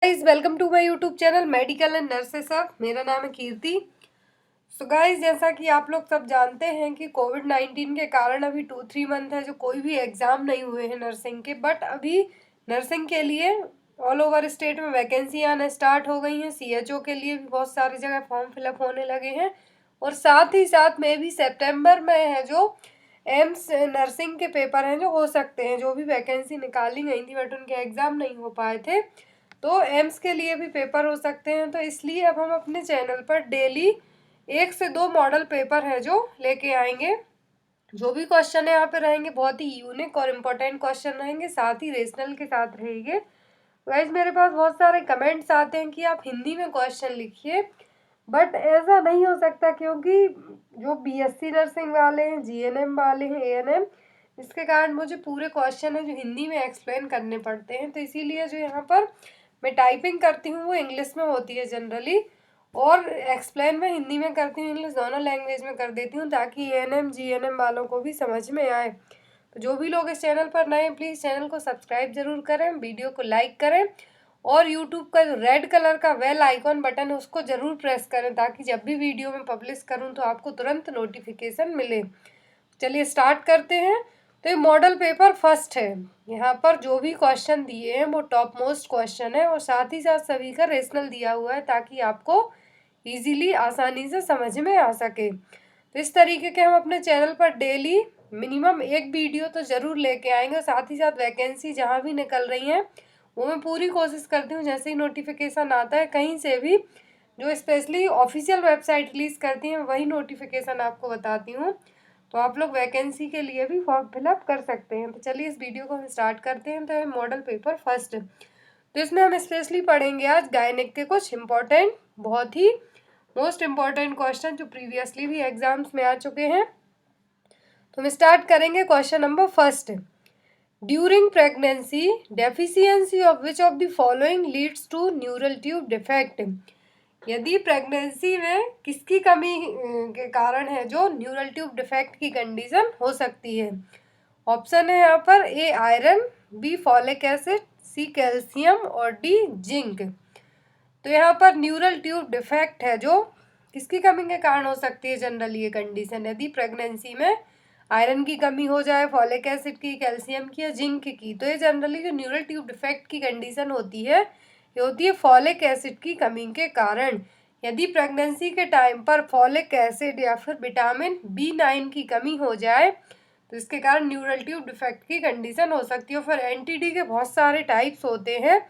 Guys welcome to my YouTube channel medical and nurses up. मेरा नाम है कीर्ति। So guys, जैसा कि आप लोग सब जानते हैं कि कोविड-19 के कारण अभी 2-3 मंथ है जो कोई भी एग्ज़ाम नहीं हुए हैं नर्सिंग के। बट अभी नर्सिंग के लिए ऑल ओवर स्टेट में वैकेंसी आना स्टार्ट हो गई हैं। सीएचओ के लिए भी बहुत सारी जगह फॉर्म फिलअप होने लगे हैं। और साथ ही साथ में भी सितंबर में है जो एम्स नर्सिंग के पेपर हैं जो हो सकते हैं। जो भी वैकेंसी निकाली गई थी बट उनके एग्ज़ाम नहीं हो पाए थे, तो एम्स के लिए भी पेपर हो सकते हैं। तो इसलिए अब हम अपने चैनल पर डेली 1 से 2 मॉडल पेपर है जो लेके आएंगे। जो भी क्वेश्चन है यहाँ पे रहेंगे बहुत ही यूनिक और इम्पोर्टेंट क्वेश्चन रहेंगे, साथ ही रीजनल के साथ रहेंगे। गाइस, मेरे पास बहुत सारे कमेंट्स आते हैं कि आप हिंदी में क्वेश्चन लिखिए, बट ऐसा नहीं हो सकता क्योंकि जो बीएससी नर्सिंग वाले हैं, जीएनएम वाले हैं, एएनएम, इसके कारण मुझे पूरे क्वेश्चन है जो हिंदी में एक्सप्लेन करने पड़ते हैं। तो इसीलिए जो यहाँ पर मैं टाइपिंग करती हूँ वो इंग्लिश में होती है जनरली, और एक्सप्लेन मैं हिंदी में करती हूँ, इंग्लिश दोनों लैंग्वेज में कर देती हूँ ताकि एएनएम जीएनएम वालों को भी समझ में आए। तो जो भी लोग इस चैनल पर नए हैं प्लीज़ चैनल को सब्सक्राइब जरूर करें, वीडियो को लाइक करें और यूट्यूब का जो रेड कलर का बेल आइकॉन बटन है उसको ज़रूर प्रेस करें ताकि जब भी वीडियो में पब्लिश करूं तो आपको तुरंत नोटिफिकेशन मिले। चलिए स्टार्ट करते हैं। तो ये मॉडल पेपर फर्स्ट है। यहाँ पर जो भी क्वेश्चन दिए हैं वो टॉप मोस्ट क्वेश्चन है और साथ ही साथ सभी का रेशनल दिया हुआ है ताकि आपको इजीली आसानी से समझ में आ सके। तो इस तरीके के हम अपने चैनल पर डेली मिनिमम एक वीडियो तो ज़रूर लेके आएंगे। साथ ही साथ वैकेंसी जहाँ भी निकल रही हैं वो मैं पूरी कोशिश करती हूँ जैसे ही नोटिफिकेशन आता है कहीं से भी, जो स्पेशली ऑफिशियल वेबसाइट रिलीज़ करती हैं वही नोटिफिकेशन आपको बताती हूँ। तो आप लोग वैकेंसी के लिए भी फॉर्म फिलअप कर सकते हैं। तो चलिए इस वीडियो को हम स्टार्ट करते हैं। तो मॉडल पेपर फर्स्ट, तो इसमें हम स्पेशली पढ़ेंगे आज गायनेक के कुछ इम्पोर्टेंट, बहुत ही मोस्ट इम्पॉर्टेंट क्वेश्चन जो प्रीवियसली भी एग्जाम्स में आ चुके हैं। तो हम स्टार्ट करेंगे question number first. During pregnancy deficiency of which of the following leads to neural tube defect. यदि प्रेगनेंसी में किसकी कमी के कारण है जो न्यूरल ट्यूब डिफेक्ट की कंडीशन हो सकती है। ऑप्शन है यहाँ पर A iron, B folic acid, C calcium और डी जिंक। तो यहाँ पर न्यूरल ट्यूब डिफेक्ट है जो किसकी कमी के कारण हो सकती है जनरली ये कंडीशन, यदि प्रेगनेंसी में आयरन की कमी हो जाए, फॉलिक एसिड की, कैल्शियम की या जिंक की। तो ये जनरली जो न्यूरल ट्यूब डिफेक्ट की कंडीशन होती है ये होती है फॉलिक एसिड की कमी के कारण। यदि प्रेगनेंसी के टाइम पर फॉलिक एसिड या फिर विटामिन B9 की कमी हो जाए तो इसके कारण न्यूरल ट्यूब डिफेक्ट की कंडीशन हो सकती है। फिर एनटीडी के बहुत सारे टाइप्स होते हैं,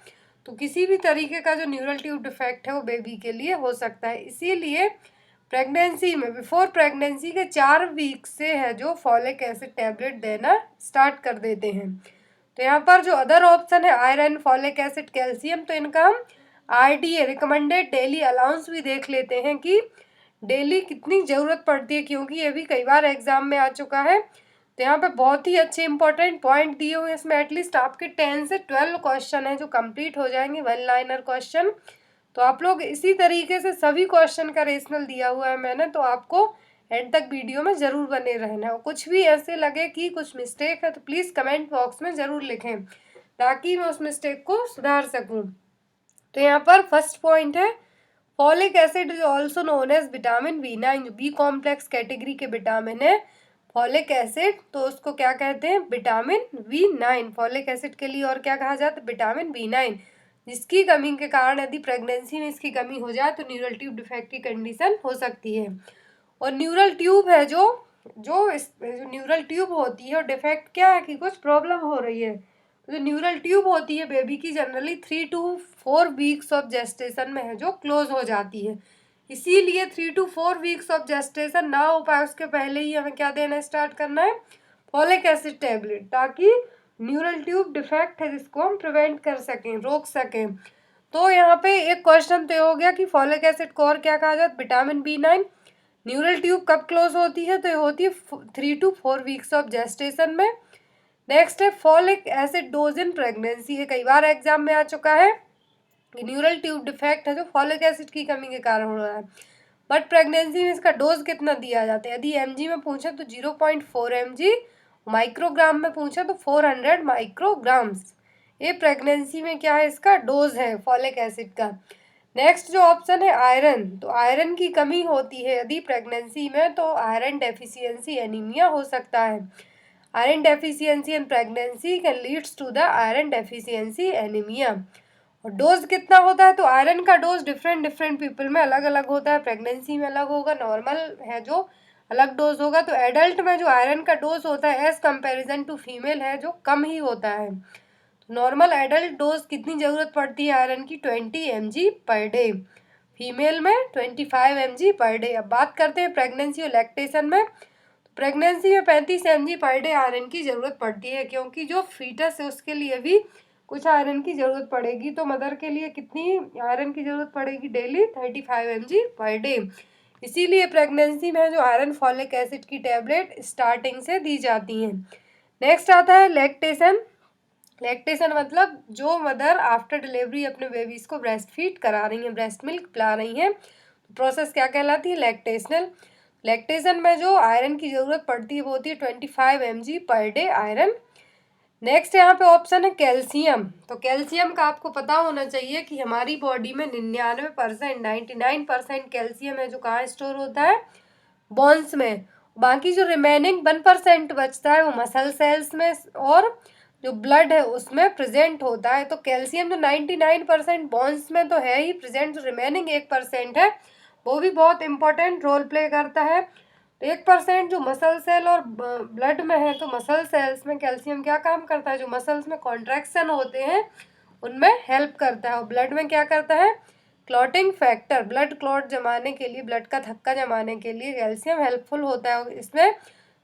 तो किसी भी तरीके का जो न्यूरल ट्यूब डिफेक्ट है वो बेबी के लिए हो सकता है। इसीलिए प्रेगनेंसी में बिफोर प्रेगनेंसी के 4 वीक से है जो फॉलिक एसिड टैबलेट देना स्टार्ट कर देते हैं। तो यहाँ पर जो अदर ऑप्शन है आयरन, फॉलिक एसिड, कैल्शियम, तो इनका हम RDA रिकमेंडेड डेली अलाउंस भी देख लेते हैं कि डेली कितनी ज़रूरत पड़ती है, क्योंकि ये भी कई बार एग्जाम में आ चुका है। तो यहाँ पे बहुत ही अच्छे इंपॉर्टेंट पॉइंट दिए हुए हैं। इसमें एटलीस्ट आपके 10 से 12 क्वेश्चन है जो कंप्लीट हो जाएंगे, 1 लाइनर क्वेश्चन। तो आप लोग इसी तरीके से सभी क्वेश्चन का रेशनल दिया हुआ है मैंने, तो आपको एंड तक वीडियो में ज़रूर बने रहना है। कुछ भी ऐसे लगे कि कुछ मिस्टेक है तो प्लीज़ कमेंट बॉक्स में ज़रूर लिखें ताकि मैं उस मिस्टेक को सुधार सकूं। तो यहाँ पर फर्स्ट पॉइंट है folic acid is also known as vitamin B9, जो बी कॉम्प्लेक्स कैटेगरी के विटामिन है फॉलिक एसिड, तो उसको क्या कहते हैं, विटामिन B9। फॉलिक एसिड के लिए और क्या कहा जाता है, विटामिन B9, जिसकी कमी के कारण यदि प्रेगनेंसी में इसकी कमी हो जाए तो न्यूरल ट्यूब डिफेक्ट की कंडीशन हो सकती है। और न्यूरल ट्यूब है जो न्यूरल ट्यूब होती है और डिफेक्ट क्या है कि कुछ प्रॉब्लम हो रही है। तो जो न्यूरल ट्यूब होती है बेबी की generally 3 to 4 weeks of gestation में है जो क्लोज हो जाती है। इसीलिए 3 to 4 वीक्स ऑफ जेस्टेशन ना हो पाए उसके पहले ही हमें क्या देना स्टार्ट करना है, फॉलिक एसिड टैबलेट, ताकि न्यूरल ट्यूब डिफेक्ट है जिसको हम प्रिवेंट कर सकें, रोक सकें। तो यहाँ पे एक क्वेश्चन तो हो गया कि फॉलिक एसिड को और क्या कहा जाता है, विटामिन B9। न्यूरल ट्यूब कब क्लोज होती है, तो ये होती है 3 to 4 वीक्स ऑफ जेस्टेशन में। नेक्स्ट है folic acid dose in pregnancy, है कई बार एग्जाम में आ चुका है कि न्यूरल ट्यूब डिफेक्ट है जो फॉलिक एसिड की कमी के कारण हो रहा है, बट प्रेगनेंसी में इसका डोज कितना दिया जाता है। यदि mg में पूछे तो 0.4 mg, माइक्रोग्राम में पूछे तो 400 माइक्रोग्राम्स। ये प्रेगनेंसी में क्या है, इसका डोज है फॉलिक एसिड का। नेक्स्ट जो ऑप्शन है आयरन, तो आयरन की कमी होती है यदि प्रेगनेंसी में, तो आयरन डेफिशिएंसी एनीमिया हो सकता है। Iron deficiency in pregnancy can leads to the iron deficiency anaemia. और डोज कितना होता है, तो आयरन का डोज डिफरेंट पीपल में अलग अलग होता है। प्रेगनेंसी में अलग होगा, नॉर्मल है जो अलग डोज होगा। तो एडल्ट में जो आयरन का डोज होता है एज कंपेरिजन टू फीमेल है जो कम ही होता है। नॉर्मल एडल्ट डोज कितनी ज़रूरत पड़ती है आयरन की, 20 mg पर डे। फीमेल में 25 mg पर डे। अब बात करते हैं प्रेगनेंसी और लैक्टेशन में। प्रेगनेंसी में 35 mg पर डे आयरन की ज़रूरत पड़ती है, क्योंकि जो फीटस है उसके लिए भी कुछ आयरन की ज़रूरत पड़ेगी। तो मदर के लिए कितनी आयरन की ज़रूरत पड़ेगी डेली, 35 mg पर डे। इसीलिए प्रेगनेंसी में जो आयरन फॉलिक एसिड की टैबलेट स्टार्टिंग से दी जाती हैं। नेक्स्ट आता है लैक्टेशन। लैक्टेशन मतलब जो मदर आफ्टर डिलीवरी अपने बेबीज़ को ब्रेस्ट फीड करा रही हैं, ब्रेस्ट मिल्क पिला रही हैं, प्रोसेस क्या कहलाती है, लैक्टेशनल। लैक्टेशन में जो आयरन की ज़रूरत पड़ती है वो होती है 25 mg per day iron. Next यहाँ पे ऑप्शन है कैल्शियम। तो कैल्शियम का आपको पता होना चाहिए कि हमारी बॉडी में 99% 99% कैल्शियम है जो कहाँ स्टोर होता है, बोन्स में। बाकी जो रिमेनिंग 1% बचता है वो मसल सेल्स में और जो ब्लड है उसमें प्रेजेंट होता है। तो कैल्शियम जो 99% बोन्स में तो है ही प्रेजेंट, जो रिमेनिंग 1% है वो भी बहुत इंपॉर्टेंट रोल प्ले करता है। तो 1% जो मसल सेल और ब्लड में है, तो मसल सेल्स में कैल्शियम क्या काम करता है, जो मसल्स में कॉन्ट्रैक्शन होते हैं उनमें हेल्प करता है। और ब्लड में क्या करता है, क्लॉटिंग फैक्टर, ब्लड क्लॉट जमाने के लिए, ब्लड का थक्का जमाने के लिए कैल्शियम हेल्पफुल होता है। और इसमें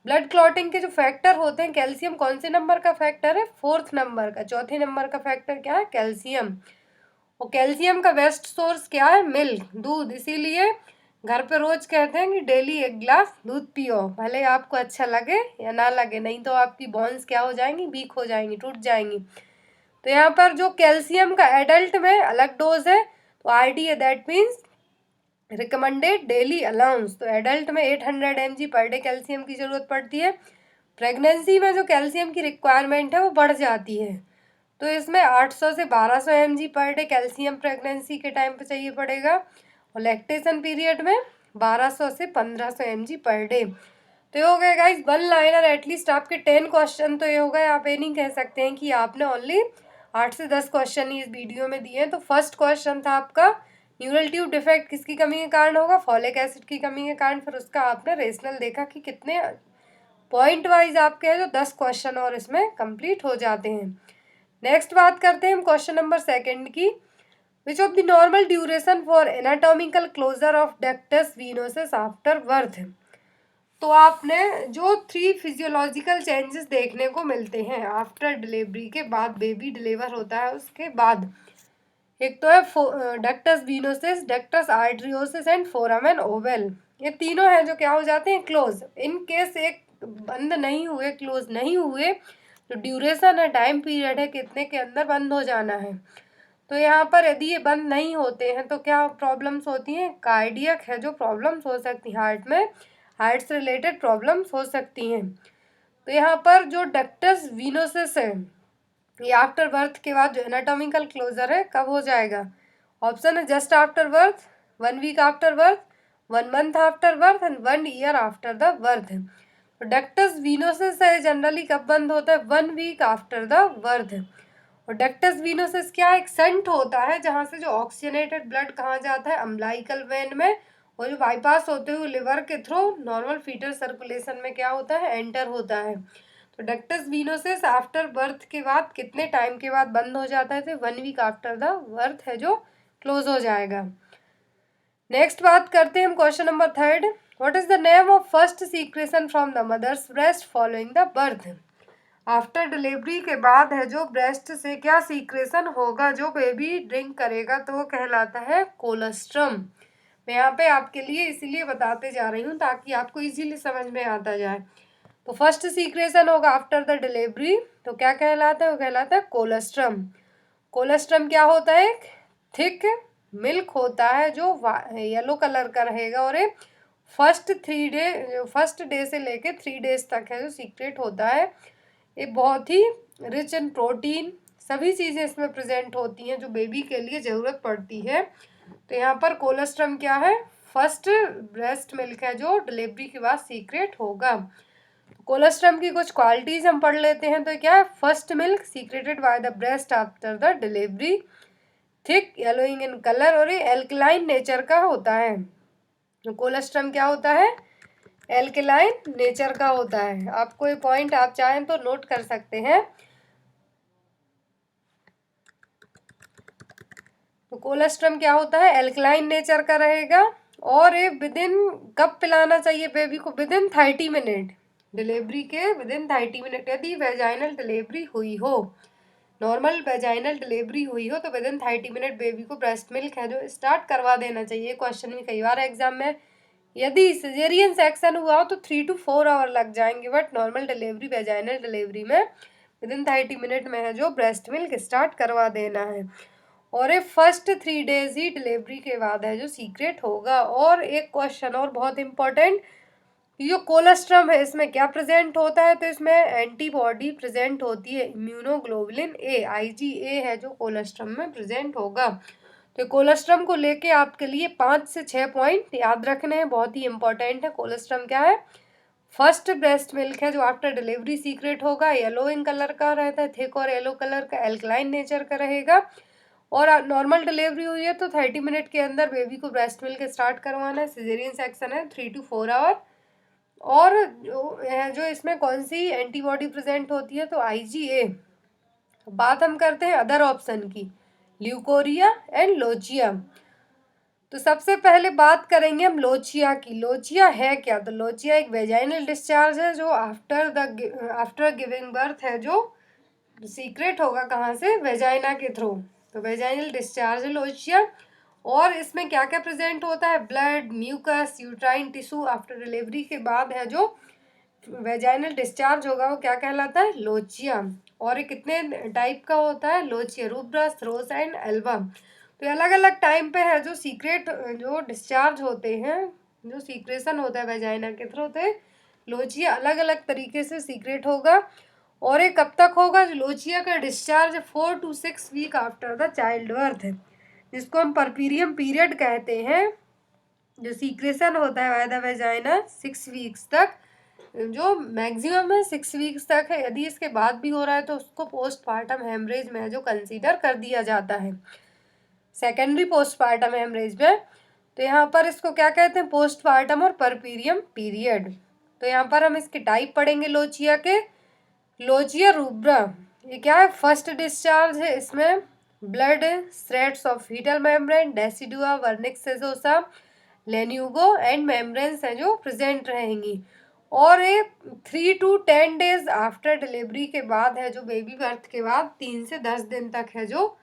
ब्लड क्लॉटिंग के जो फैक्टर होते हैं, कैल्शियम कौन से नंबर का फैक्टर है, 4th नंबर का, चौथे नंबर का फैक्टर क्या है, कैल्शियम। और कैल्शियम का बेस्ट सोर्स क्या है, मिल्क, दूध। इसीलिए घर पे रोज कहते हैं कि डेली 1 गिलास दूध पियो, भले आपको अच्छा लगे या ना लगे, नहीं तो आपकी बोन्स क्या हो जाएंगी, वीक हो जाएंगी, टूट जाएंगी। तो यहाँ पर जो कैल्शियम का एडल्ट में अलग डोज है, तो RDA that means recommended daily allowance. तो एडल्ट में 800 mg पर डे कैल्शियम की ज़रूरत पड़ती है। प्रेगनेंसी में जो कैल्शियम की रिक्वायरमेंट है वो बढ़ जाती है, तो इसमें 800 से 1200 mg per day calcium pregnancy के टाइम पे चाहिए पड़ेगा। और लैक्टेशन पीरियड में 1200 से 1500 mg पर डे। तो ये हो गए गाइस 1 लाइनर, एटलीस्ट आपके 10 क्वेश्चन तो ये हो गए। आप ये नहीं कह सकते हैं कि आपने ओनली 8 से 10 क्वेश्चन ही इस वीडियो में दिए हैं। तो फर्स्ट क्वेश्चन था आपका न्यूरल ट्यूब डिफेक्ट किसकी कमी के कारण होगा, फॉलिक एसिड की कमी के कारण। फिर उसका आपने रेशनल देखा कि कितने पॉइंट वाइज आपके हैं, जो 10 क्वेश्चन और इसमें कंप्लीट हो जाते हैं। नेक्स्ट बात करते हैं हम क्वेश्चन नंबर 2 की। Which of the normal duration for anatomical closure of ductus venosus after birth. तो आपने जो 3 फिजियोलॉजिकल चेंजेस देखने को मिलते हैं आफ्टर डिलीवरी के बाद, बेबी डिलीवर होता है उसके बाद, एक तो है ductus venosus, ductus arteriosus and foramen ovale. ये तीनों हैं जो क्या हो जाते हैं, क्लोज। इन केस एक बंद नहीं हुए, क्लोज नहीं हुए, तो ड्यूरेशन है, टाइम पीरियड है, कितने के अंदर बंद हो जाना है। तो यहाँ पर यदि ये बंद नहीं होते हैं तो क्या प्रॉब्लम्स होती हैं, कार्डियक है जो प्रॉब्लम्स हो सकती हैं, हार्ट में हार्ट से रिलेटेड प्रॉब्लम्स हो सकती हैं। तो यहाँ पर जो डक्टस वीनोसिस है ये आफ्टर बर्थ के बाद जो एनाटॉमिकल क्लोजर है कब हो जाएगा, ऑप्शन है just after birth, 1 week after birth, 1 month after birth and 1 year after the birth. तो डक्टस वीनोसिस है जनरली कब बंद होता है, 1 वीक आफ्टर द बर्थ। और डक्टस वीनोसिस क्या, एक संट होता है जहाँ से जो ऑक्सीजनेटेड ब्लड कहाँ जाता है, अम्बलाइकल वेन में, और जो बाईपास होते हुए लिवर के थ्रू नॉर्मल फीटल सर्कुलेशन में क्या होता है, एंटर होता है। तो डक्टस वीनोसिस आफ्टर बर्थ के बाद कितने टाइम के बाद बंद हो जाता है, तो 1 वीक आफ्टर द बर्थ है जो क्लोज हो जाएगा। नेक्स्ट बात करते हैं हम question number 3। What is the name of first secretion from the mother's breast following the birth. After delivery के बाद है जो ब्रेस्ट से क्या सीक्रेशन होगा, जो बेबी ड्रिंक करेगा, तो वो कहलाता है कोलेस्ट्रम। मैं यहाँ पे आपके लिए इसीलिए बताते जा रही हूँ ताकि आपको इजीली समझ में आता जाए। तो फर्स्ट सीक्रेशन होगा आफ्टर द डिलीवरी, तो क्या कहलाता है, वो कहलाता है कोलेस्ट्रम। कोलेस्ट्रम क्या होता है, एक थिक मिल्क होता है जो येलो कलर का रहेगा, और ये फर्स्ट डे से लेके 3 डेज तक है जो सीक्रेट होता है। ये बहुत ही रिच इन प्रोटीन, सभी चीज़ें इसमें प्रेजेंट होती हैं जो बेबी के लिए ज़रूरत पड़ती है। तो यहाँ पर कोलेस्ट्रम क्या है? फर्स्ट ब्रेस्ट मिल्क है जो डिलीवरी के बाद सीक्रेट होगा। कोलेस्ट्रम की कुछ क्वालिटीज हम पढ़ लेते हैं। तो क्या है? First milk secreted by the breast after the delivery, thick yellowing in colour, और ये एल्कलाइन नेचर का होता है। तो कोलेस्ट्रम क्या होता है? एल्कलाइन नेचर का होता है। आपको ये पॉइंट आप चाहें तो नोट कर सकते हैं। तो कोलेस्ट्रम क्या होता है? एल्कलाइन नेचर का रहेगा। और ये विदिन कब पिलाना चाहिए बेबी को? विदिन 30 मिनट, डिलीवरी के विदिन 30 मिनट। यदि वेजाइनल डिलीवरी हुई हो, नॉर्मल वेजाइनल डिलीवरी हुई हो, तो विदिन 30 मिनट बेबी को ब्रेस्ट मिल्क है जो स्टार्ट करवा देना चाहिए। क्वेश्चन भी कई बार एग्जाम में, यदि सिजेरियन सेक्शन हुआ हो तो 3 to 4 आवर लग जाएंगे, but normal delivery vaginal delivery में विदिन 30 मिनट में है जो ब्रेस्ट मिल्क स्टार्ट करवा देना है। और ये फर्स्ट 3 डेज ही डिलीवरी के बाद है जो सीक्रेट होगा। और एक क्वेश्चन और बहुत इंपॉर्टेंट, जो कोलेस्ट्रम है इसमें क्या प्रेजेंट होता है? तो इसमें एंटीबॉडी प्रेजेंट होती है, इम्यूनोग्लोबुलिन ए, IgA है जो कोलेस्ट्रम में प्रेजेंट होगा। तो कोलेस्ट्रम को लेके आपके लिए 5 से 6 पॉइंट याद रखने हैं, बहुत ही इंपॉर्टेंट है। कोलेस्ट्रम क्या है? फर्स्ट ब्रेस्ट मिल्क है जो आफ्टर डिलीवरी सीक्रेट होगा, येलो इन कलर का रहता है, थिक और येलो कलर का, एल्कलाइन नेचर का रहेगा। और नॉर्मल डिलीवरी हुई है तो 30 मिनट के अंदर बेबी को ब्रेस्ट मिल्क स्टार्ट करवाना है। सिजेरियन सेक्शन है 3 to 4 आवर। और जो इसमें कौन सी एंटीबॉडी प्रेजेंट होती है? तो IgA। बात हम करते हैं अदर ऑप्शन की, ल्यूकोरिया एंड लोचिया। तो सबसे पहले बात करेंगे हम लोचिया की। लोचिया है क्या? तो लोचिया एक वेजाइनल डिस्चार्ज है जो आफ्टर गिविंग बर्थ है जो सीक्रेट होगा। कहाँ से? वेजाइना के थ्रू। तो वेजाइनल डिस्चार्ज है लोचिया। और इसमें क्या क्या प्रेजेंट होता है? Blood, mucus, uterine tissue after delivery के बाद है जो वेजाइनल डिस्चार्ज होगा वो क्या कहलाता है? लोचिया। और ये कितने टाइप का होता है? Lochia rubra, serosa and alba. तो अलग अलग टाइम पे है जो सीक्रेट जो डिस्चार्ज होते हैं, जो सीक्रेशन होता है वेजाइना के थ्रू, तो लोचिया अलग अलग तरीके से सीक्रेट होगा। और ये कब तक होगा? लोचिया का discharge 4 to 6 week after the child birth है, जिसको हम परपीरियम पीरियड कहते हैं। जो सीक्रेशन होता है बाय द वेजाइना 6 वीक्स तक, जो मैक्सिमम है 6 वीक्स तक है। यदि इसके बाद भी हो रहा है तो उसको पोस्टपार्टम हेमरेज में जो कंसीडर कर दिया जाता है, सेकेंडरी पोस्टपार्टम हेमरेज में। तो यहाँ पर इसको क्या कहते हैं? पोस्टपार्टम और परपीरियम पीरियड। तो यहाँ पर हम इसके टाइप पढ़ेंगे लोचिया के। लोचिया रूब्रा, ये क्या है? फर्स्ट डिस्चार्ज है, इसमें blood, threads of fetal membrane, decidua, vernix caseosa, lanugo and membranes हैं जो प्रेजेंट रहेंगी। और ये 3 to 10 डेज आफ्टर डिलीवरी के बाद है जो बेबी बर्थ के बाद 3 से 10 दिन तक है जो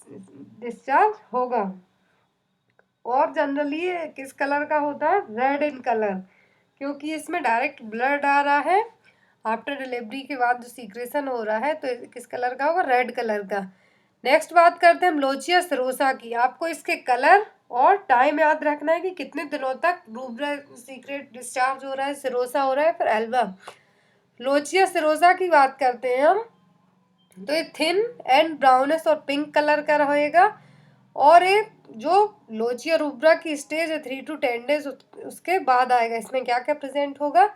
डिस्चार्ज होगा। और जनरली ये किस कलर का होता है? रेड इन कलर, क्योंकि इसमें डायरेक्ट ब्लड आ रहा है आफ्टर डिलीवरी के बाद जो सीक्रेशन हो रहा है, तो किस कलर का होगा? रेड कलर का। नेक्स्ट बात करते हैं हम लोचिया सिरोसा की। आपको इसके कलर और टाइम याद रखना है कि कितने दिनों तक रूब्रा सीक्रेट डिस्चार्ज हो रहा है, सिरोसा हो रहा है, फिर एल्वा। लोचिया सिरोसा की बात करते हैं हम, तो ये थिन एंड ब्राउनिश और पिंक कलर का रहेगा। और एक जो लोचिया रूब्रा की स्टेज है 3 to 10 डेज उसके बाद आएगा। इसमें क्या क्या प्रेजेंट होगा?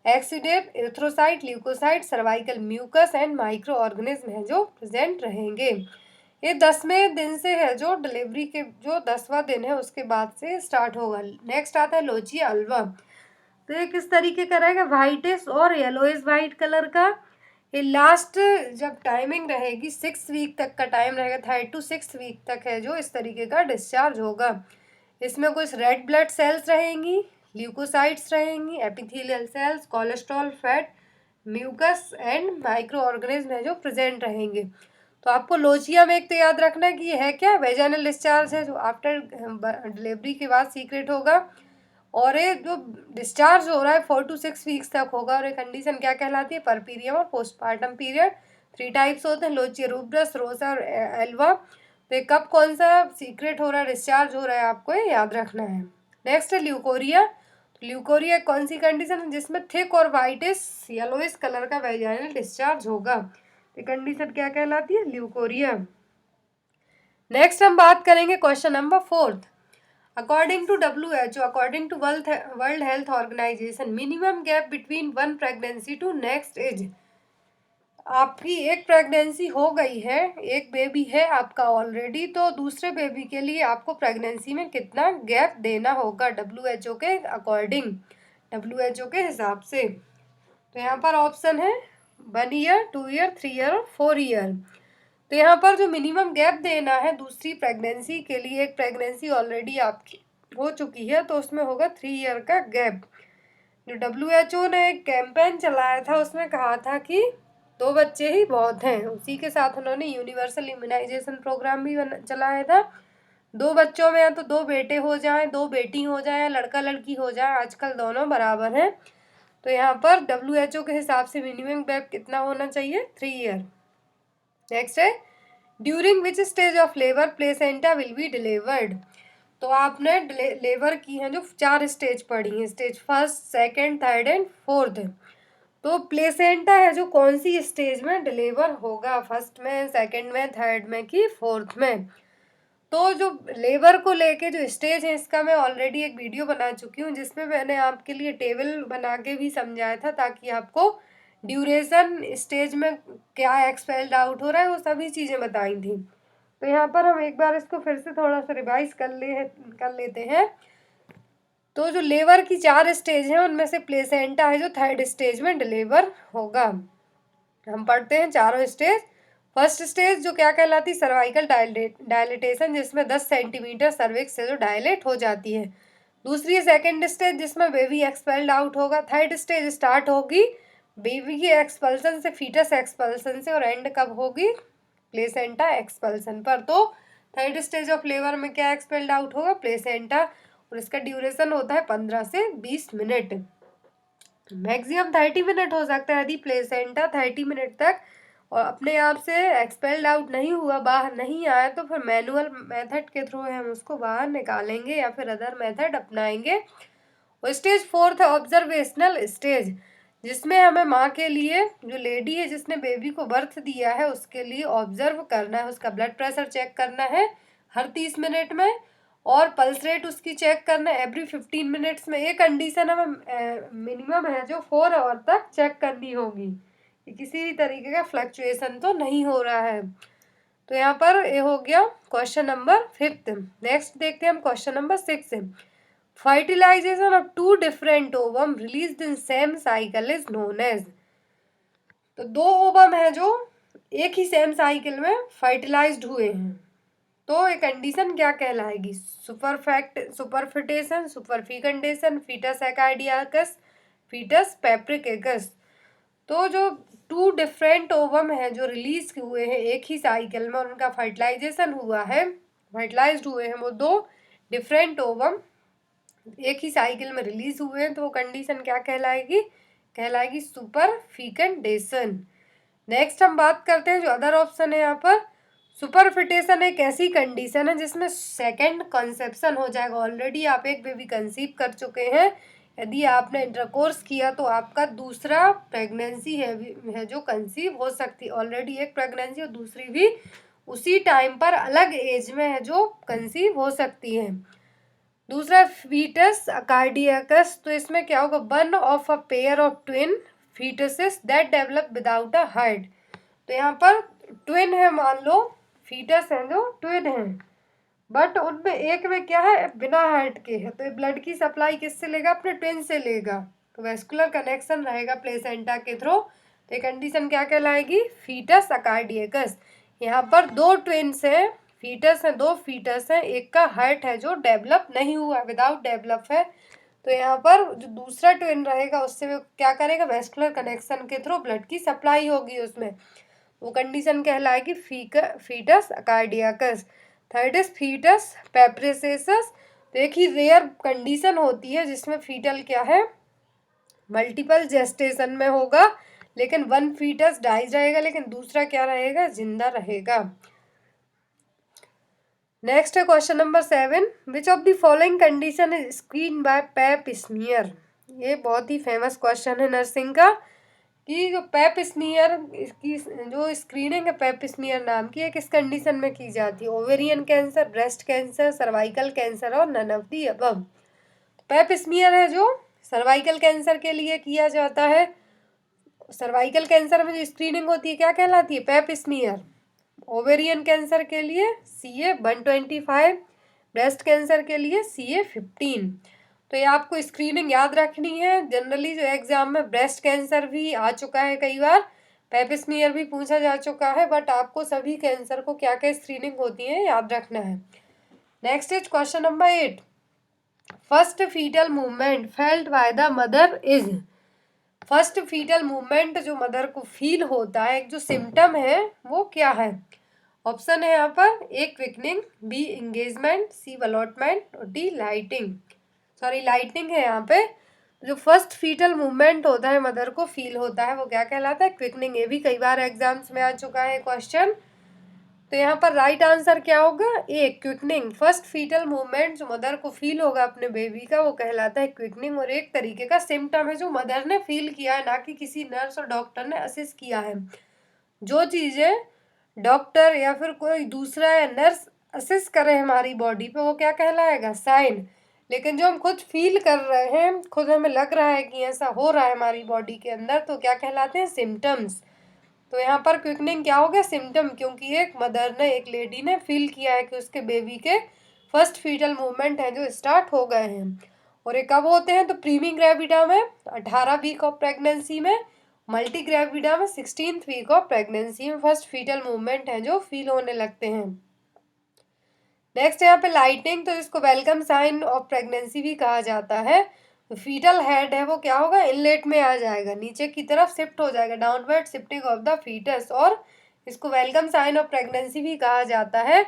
Exudate, erythrocyte, leucocyte, cervical mucus and micro organism है जो प्रेजेंट रहेंगे। ये 10वें दिन से है जो डिलीवरी के जो 10वां दिन है उसके बाद से स्टार्ट होगा। नेक्स्ट आता है लोचिया अल्वा। तो ये किस तरीके का रहेगा? वाइटिश और येलोइश वाइट कलर का। ये लास्ट जब टाइमिंग रहेगी 6 वीक तक का टाइम रहेगा, 3 to 6 वीक तक है जो इस तरीके का डिस्चार्ज होगा। इसमें कुछ रेड ब्लड सेल्स रहेंगी, ल्यूकोसाइट्स रहेंगी, epithelial cells, cholesterol, fat, mucus and micro organism है जो प्रेजेंट रहेंगे। तो आपको लोचिया में एक तो याद रखना है कि ये है क्या? वेजाइनल डिस्चार्ज है जो आफ्टर डिलीवरी के बाद सीक्रेट होगा। और ये जो डिस्चार्ज हो रहा है 4 to 6 वीक्स तक होगा। और ये कंडीशन क्या कहलाती है? परपीरियम और पोस्टपार्टम पीरियड। 3 टाइप्स होते हैं, लोचिया रूब्रस, रोसा और एल्वा। तो कब कौन सा सीक्रेट हो रहा है, डिस्चार्ज हो रहा है, आपको ये याद रखना है। नेक्स्ट है ल्यूकोरिया। ल्यूकोरिया कौन सी कंडीशन है? जिसमें थिक और वाइटिश येलोइश कलर का वेजाइनल डिस्चार्ज होगा। ये कंडीशन क्या कहलाती है? ल्यूकोरिया। नेक्स्ट हम बात करेंगे question number 4। According to WHO, according to World Health Organization, minimum gap between one pregnancy to next is. आपकी एक प्रेगनेंसी हो गई है, एक बेबी है आपका ऑलरेडी, तो दूसरे बेबी के लिए आपको प्रेगनेंसी में कितना गैप देना होगा WHO के अकॉर्डिंग, WHO के हिसाब से। तो यहाँ पर ऑप्शन है 1 ईयर, 2 ईयर, 3 ईयर और 4 ईयर। तो यहाँ पर जो मिनिमम गैप देना है दूसरी प्रेगनेंसी के लिए, एक प्रेगनेंसी ऑलरेडी आपकी हो चुकी है तो उसमें होगा 3 ईयर का गैप। जो WHO ने एक कैंपेन चलाया था उसमें कहा था कि 2 बच्चे ही बहुत हैं, उसी के साथ उन्होंने यूनिवर्सल इम्यूनाइजेशन प्रोग्राम भी चलाया था। 2 बच्चों में या तो 2 बेटे हो जाएं, 2 बेटी हो जाए, लड़का लड़की हो जाए, आजकल दोनों बराबर हैं। तो यहाँ पर WHO के हिसाब से मिनिमम गैप कितना होना चाहिए? 3 ईयर। नेक्स्ट है during which stage of labour placenta will be delivered. तो आपने लेबर की हैं जो 4 स्टेज पढ़ी हैं, स्टेज 1, 2, 3 एंड 4। तो प्लेसेंटा है जो कौन सी स्टेज में डिलीवर होगा, 1st में, 2nd में, 3rd में कि 4th में। तो जो लेबर को लेके जो स्टेज है इसका मैं ऑलरेडी एक वीडियो बना चुकी हूँ जिसमें मैंने आपके लिए टेबल बना के भी समझाया था ताकि आपको ड्यूरेशन, स्टेज में क्या एक्सपेल्ड आउट हो रहा है, वो सभी चीज़ें बताई थी। तो यहाँ पर हम एक बार इसको फिर से थोड़ा सा रिवाइज कर लेते हैं। तो जो लेबर की 4 स्टेज हैं उनमें से प्लेसेंटा है जो 3rd स्टेज में डिलीवर होगा। हम पढ़ते हैं चारों स्टेज। फर्स्ट स्टेज जो क्या कहलाती? सर्वाइकल डायलिटेशन, जिसमें 10 सेंटीमीटर सर्विक्स से जो डायलेट हो जाती है। दूसरी 2nd स्टेज जिसमें बेबी एक्सपेल्ड आउट होगा। 3rd स्टेज स्टार्ट होगी बेबी की एक्सपल्सन से, फीटस एक्सपल्सन से, और एंड कब होगी? प्लेसेंटा एक्सपल्सन पर। तो 3rd स्टेज ऑफ लेबर में क्या एक्सपेल्ड आउट होगा? प्लेसेंटा, और इसका ड्यूरेशन होता है 15 से 20 मिनट। मैक्सिमम 30 मिनट हो सकता है यदि प्लेसेंटा 30 मिनट तक और अपने आप से एक्सपेल्ड आउट नहीं हुआ, बाहर नहीं आया, तो फिर मैनुअल मेथड के थ्रू हम उसको बाहर निकालेंगे या फिर अदर मेथड अपनाएंगे। और स्टेज 4 है ऑब्जर्वेशनल स्टेज, जिसमें हमें माँ के लिए, जो लेडी है जिसने बेबी को बर्थ दिया है, उसके लिए ऑब्जर्व करना है, उसका ब्लड प्रेशर चेक करना है हर 30 मिनट में, और पल्स रेट उसकी चेक करना है एवरी 15 मिनट्स में। ये कंडीशन हमें मिनिमम है जो 4 आवर तक चेक करनी होगी कि किसी भी तरीके का फ्लक्चुएशन तो नहीं हो रहा है। तो यहाँ पर ये हो गया क्वेश्चन नंबर 5। नेक्स्ट देखते हैं हम question number 6। Fertilisation of 2 different ovum released in same cycle is known as. तो 2 ओवम है जो एक ही सेम साइकिल में फर्टिलाइज्ड हुए हैं, तो ये कंडीशन क्या कहलाएगी? Superfetation, superfecundation, fetus acardiacus, fetus papyraceus. तो जो 2 डिफरेंट ओवम है जो रिलीज हुए हैं एक ही साइकिल में और उनका फर्टिलाइजेशन हुआ है, फर्टिलाइज्ड हुए हैं वो 2 डिफरेंट ओवम एक ही साइकिल में रिलीज हुए हैं, तो वो कंडीशन क्या कहलाएगी? कहलाएगी सुपरफिकेंडेशन। नेक्स्ट हम बात करते हैं जो अदर ऑप्शन है यहाँ पर। सुपरफिटेशन एक ऐसी कंडीशन है जिसमें 2nd कंसेप्शन हो जाएगा। ऑलरेडी आप एक बेबी कंसीव कर चुके हैं, यदि आपने इंटरकोर्स किया तो आपका दूसरा प्रेगनेंसी है जो कंसीव हो सकती है। ऑलरेडी एक प्रेगनेंसी और दूसरी भी उसी टाइम पर अलग एज में है जो कंसीव हो सकती है। दूसरा फीटस कार्डियकस, तो इसमें क्या होगा? One of a pair of twin fetuses that develop without a heart. तो यहाँ पर ट्विन है, मान लो फीटस है जो ट्विन है, बट उनमें एक में क्या है? बिना हार्ट के है, तो ब्लड की सप्लाई किससे लेगा? अपने ट्विन से लेगा, तो वेस्कुलर कनेक्शन रहेगा प्लेसेंटा के थ्रू। तो ये कंडीशन क्या कहलाएगी? फीटस अकार्डियकस। यहाँ पर 2 ट्विन्स हैं, फीटस है, 2 फीटस हैं, एक का हार्ट है जो डेवलप नहीं हुआ, विदाउट डेवलप है। तो यहाँ पर जो दूसरा ट्विन रहेगा उससे वो क्या करेगा? वेस्कुलर कनेक्शन के थ्रू ब्लड की सप्लाई होगी उसमें, वो कंडीशन कहलाएगी fetus cardiacus. 3rd is fetus papyraceus. तो एक ही रेयर कंडीशन होती है जिसमें फीटल क्या है? मल्टीपल जेस्टेशन में होगा, लेकिन 1 फीटस डाइज रहेगा, लेकिन दूसरा क्या रहेगा? जिंदा रहेगा। नेक्स्ट है question number 7। Which of the following condition is screen bye Pep smear. ये बहुत ही फेमस क्वेश्चन है नर्सिंग का कि जो पेप स्मीयर इसकी जो स्क्रीनिंग है पेप स्मीयर नाम की, किस कंडीशन में की जाती है? Ovarian cancer, breast cancer, cervical cancer और none of the above. Pap smear है जो सर्वाइकल कैंसर के लिए किया जाता है। सर्वाइकल कैंसर में जो स्क्रीनिंग होती है क्या कहलाती है? पेप स्मीयर। ओवेरियन कैंसर के लिए CA-125, ब्रेस्ट कैंसर के लिए CA-15। तो ये आपको स्क्रीनिंग याद रखनी है। जनरली जो एग्जाम में ब्रेस्ट कैंसर भी आ चुका है कई बार, पेप स्मीयर भी पूछा जा चुका है, बट आपको सभी कैंसर को क्या क्या स्क्रीनिंग होती है याद रखना है। Next is question number 8। First fetal movement felt by the mother is. First fetal movement जो मदर को फील होता है, एक जो सिम्टम है वो क्या है? ऑप्शन है यहाँ पर ए क्विकनिंग, बी इंगेजमेंट, सी अलॉटमेंट और डी लाइटिंग। सॉरी लाइटनिंग है यहाँ पे। जो फर्स्ट फीटल मूवमेंट होता है मदर को फील होता है वो क्या कहलाता है? क्विकनिंग। ये भी कई बार एग्जाम्स में आ चुका है क्वेश्चन। तो यहाँ पर राइट आंसर क्या होगा? ए क्विकनिंग। फर्स्ट फीटल मूवमेंट जो मदर को फील होगा अपने बेबी का वो कहलाता है क्विकनिंग, और एक तरीके का सिम्टम है जो मदर ने फील किया है, ना कि किसी नर्स और डॉक्टर ने असिस किया है। जो चीज़ें डॉक्टर या फिर कोई दूसरा या नर्स असिस करे हमारी बॉडी पे वो क्या कहलाएगा? साइन। लेकिन जो हम खुद फील कर रहे हैं, खुद हमें लग रहा है कि ऐसा हो रहा है हमारी बॉडी के अंदर, तो क्या कहलाते हैं? सिम्टम्स। तो यहाँ पर क्विकनिंग क्या हो गया? सिम्टम, क्योंकि एक मदर ने, एक लेडी ने फील किया है कि उसके बेबी के फर्स्ट फीटल मूवमेंट है जो स्टार्ट हो गए हैं। और ये कब होते हैं? तो प्रीमी ग्रेविडा में 18 वीक ऑफ प्रेगनेंसी में, मल्टी ग्रेविडा में 16th वीक ऑफ प्रेगनेंसी में फर्स्ट फीटल मूवमेंट है जो फील होने लगते हैं। नेक्स्ट यहाँ पे लाइटनिंग, तो इसको वेलकम साइन ऑफ प्रेगनेंसी भी कहा जाता है। तो फीटल हेड है वो क्या होगा? इनलेट में आ जाएगा, नीचे की तरफ शिफ्ट हो जाएगा, downward shifting of the fetus, और इसको वेलकम साइन ऑफ प्रेगनेंसी भी कहा जाता है।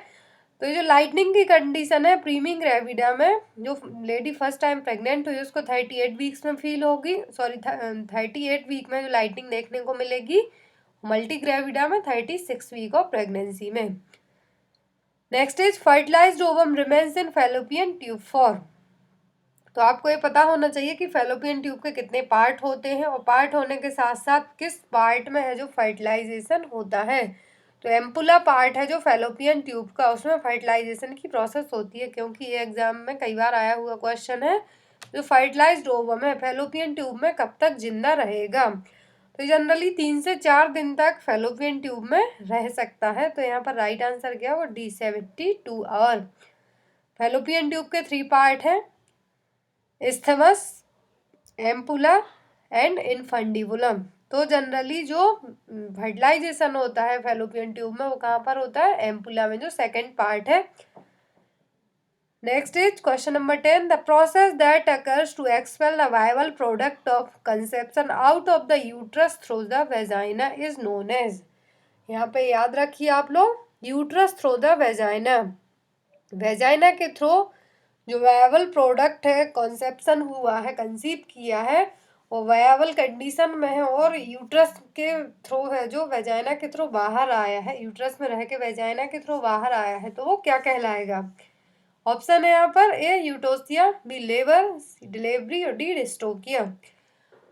तो ये जो लाइटनिंग की कंडीशन है प्रीमी ग्रेविडा में, जो लेडी फर्स्ट टाइम प्रेग्नेंट हुई उसको 38 वीक्स में फील होगी, सॉरी 38 वीक में जो लाइटनिंग देखने को मिलेगी। मल्टी ग्रेविडा में 36 वीक ऑफ प्रेगनेंसी में। Next is fertilised ovum remains in fallopian tube for. तो आपको ये पता होना चाहिए कि फैलोपियन ट्यूब के कितने पार्ट होते हैं, और पार्ट होने के साथ साथ किस पार्ट में है जो फर्टिलाइजेशन होता है। तो एम्पुला पार्ट है जो फैलोपियन ट्यूब का, उसमें फर्टिलाइजेशन की प्रोसेस होती है, क्योंकि ये एग्जाम में कई बार आया हुआ क्वेश्चन है। जो फर्टिलाइज्ड ओवम है फैलोपियन ट्यूब में कब तक जिंदा रहेगा? तो जनरली 3 से 4 दिन तक फैलोपियन ट्यूब में रह सकता है। तो यहाँ पर राइट आंसर क्या होगा? D 72 our. फैलोपियन ट्यूब के 3 पार्ट हैं, इस्थमस, एम्पुला एंड इनफंडिबुलम। तो जनरली जो फर्टिलाइजेशन होता है फैलोपियन ट्यूब में वो कहाँ पर होता है? एम्पुला में, जो सेकेंड पार्ट है। Next is question number 10। The process that occurs to expel the viable product of conception out of the uterus through the vagina is known as. यहाँ पे याद रखिए आप लोग, uterus through the vagina. Vagina के थ्रू जो वायबल प्रोडक्ट है, कॉन्सेप्शन हुआ है, कंसीव किया है, वो वायबल कंडीशन में है और यूट्रस के थ्रू है, जो वेजाइना के थ्रू बाहर आया है, यूट्रस में रह के वेजाइना के थ्रू बाहर आया है, तो वो क्या कहलाएगा? ऑप्शन है यहाँ पर ए यूटोसिया, बी लेबर, सी डिलीवरी और डी डिस्टोकिया।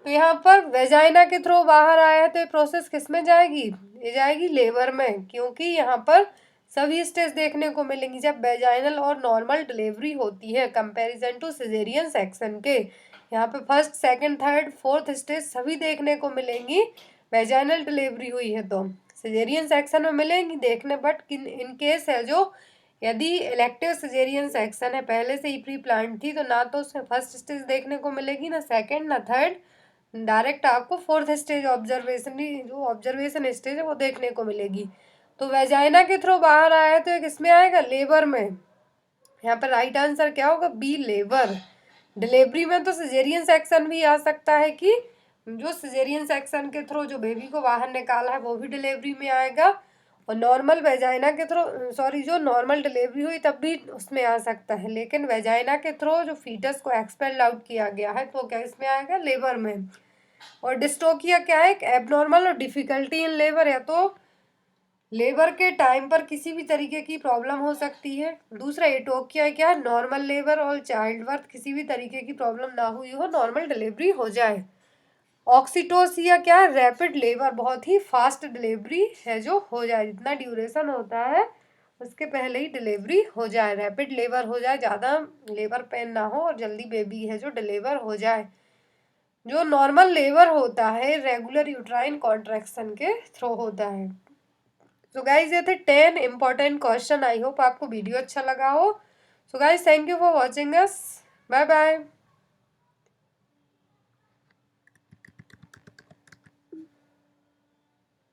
तो यहाँ पर वेजाइना के थ्रू बाहर आया है तो ये प्रोसेस किस में जाएगी? ये जाएगी लेबर में, क्योंकि यहाँ पर सभी स्टेज देखने को मिलेंगी जब वेजाइनल और नॉर्मल डिलीवरी होती है कंपैरिजन टू सिजेरियन सेक्शन के। यहाँ पे first, second, third, fourth stage सभी देखने को मिलेंगी। वेजाइनल डिलीवरी हुई है तो सिजेरियन सेक्शन में मिलेंगी देखने, बट इन केस है जो यदि इलेक्टिव सिजेरियन सेक्शन है, पहले से ही प्री प्लान थी, तो ना तो उसमें फर्स्ट स्टेज देखने को मिलेगी, ना सेकंड, ना थर्ड, डायरेक्ट आपको फोर्थ स्टेज ऑब्जर्वेशन, जो ऑब्जर्वेशन स्टेज है वो देखने को मिलेगी। तो वेजाइना के थ्रू बाहर आया है तो ये किसमें आएगा? लेबर में। यहाँ पर राइट आंसर क्या होगा? B labour. डिलीवरी में तो सिजेरियन सेक्शन भी आ सकता है, कि जो सिजेरियन सेक्शन के थ्रू जो बेबी को बाहर निकाला है वो भी डिलीवरी में आएगा, और नॉर्मल वेजाइना के थ्रू, सॉरी जो नॉर्मल डिलीवरी हुई तब भी उसमें आ सकता है, लेकिन वेजाइना के थ्रू जो फीटस को एक्सपेल आउट किया गया है तो क्या इसमें आएगा? लेबर में। और डिस्टोकिया क्या है? एक एबनॉर्मल और डिफिकल्टी इन लेबर, या तो लेबर के टाइम पर किसी भी तरीके की प्रॉब्लम हो सकती है। दूसरा एटोकिया क्या है? नॉर्मल लेबर और चाइल्ड बर्थ किसी भी तरीके की प्रॉब्लम ना हुई हो, नॉर्मल डिलीवरी हो जाए। ऑक्सीटोसिया क्या है, रैपिड लेबर, बहुत ही फास्ट डिलीवरी है जो हो जाए, जितना ड्यूरेशन होता है उसके पहले ही डिलीवरी हो जाए, रैपिड लेबर हो जाए, ज़्यादा लेबर पेन ना हो और जल्दी बेबी है जो डिलीवर हो जाए। जो नॉर्मल लेबर होता है रेगुलर यूट्राइन कॉन्ट्रैक्शन के थ्रू होता है। सो गाइज ये थे 10 इम्पोर्टेंट क्वेश्चन। आई होप आपको वीडियो अच्छा लगा हो। So guys thank you for watching us. Bye bye.